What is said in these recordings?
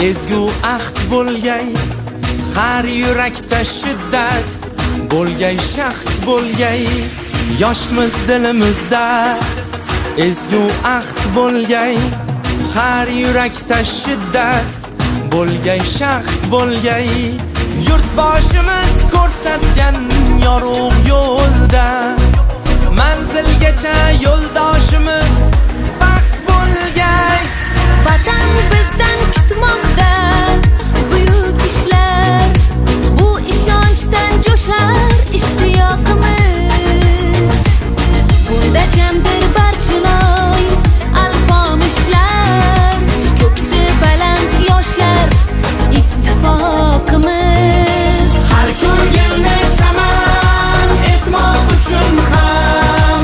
ezgu ahd bo'lgay, har yurakda shiddat bo'lgay, shaxt bo'lgay, yoshmiz dilimizda. Ezgu ahd bo'lgay, har yurakda shiddat bo'lgay, shaxt bo'lgay, yurtboshimiz ko'rsatgan yorug' yo'lda manzilgacha yo'ldoshimiz baxt bo'lgay. Vatan bizdan kutmoqda buyuk ishlar, bu ishonchdan jo'shar ishtiyoqimiz. Bunda jamdir barchinoy alpomishlar, ko'ksi baland yoshlar ittifoqimiz. Har ko'ngilni chaman etmoq uchun ham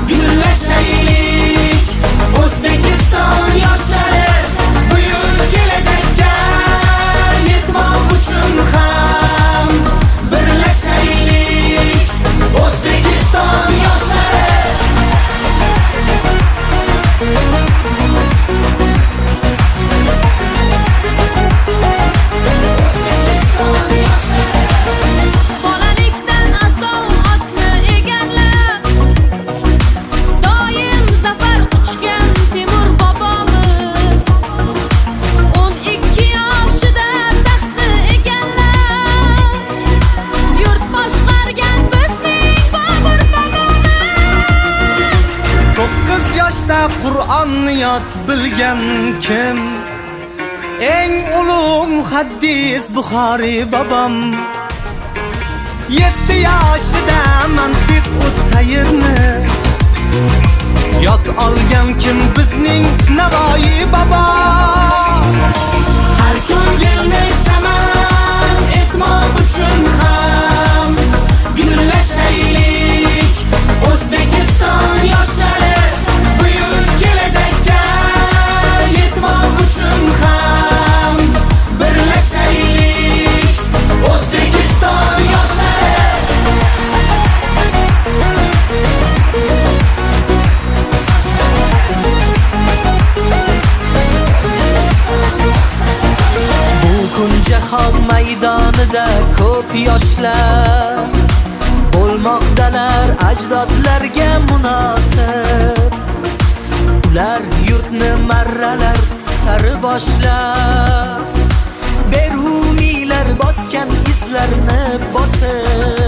gullashaylik, O'zbekiston yoshlari buyuk kelajakka yetmoq uchun ham birlashaylik, O'zbekiston yoshlari. Bolalikdan asov otni egallab, doim zafar quchgan Temur bobomiz. 12 yoshida taxtni egallab, yurt boshqargan bizning Bobur bobomiz. 9 yoshda Qur'onni yod bilgan kim? Eng ulug' muhaddis Buxoriy bobom. 7 yoshida mantiq o'tayirni yod olgan kim? Bizning Navoiy bobo. Har ko'ngilni chaman etmoq uchun ham gullashaylik, O'zbekiston yoshlari buyuk kelajakka yetmoq uchun ham birlashaylik, O'zbekiston yoshlari. Bu kun jahon maydonida ko'p yoshlar bo'lmoqdalar ajdodlarga munosib. Ular yurtni marralar sari boshlab, beruniylar bosgan izlarni bosib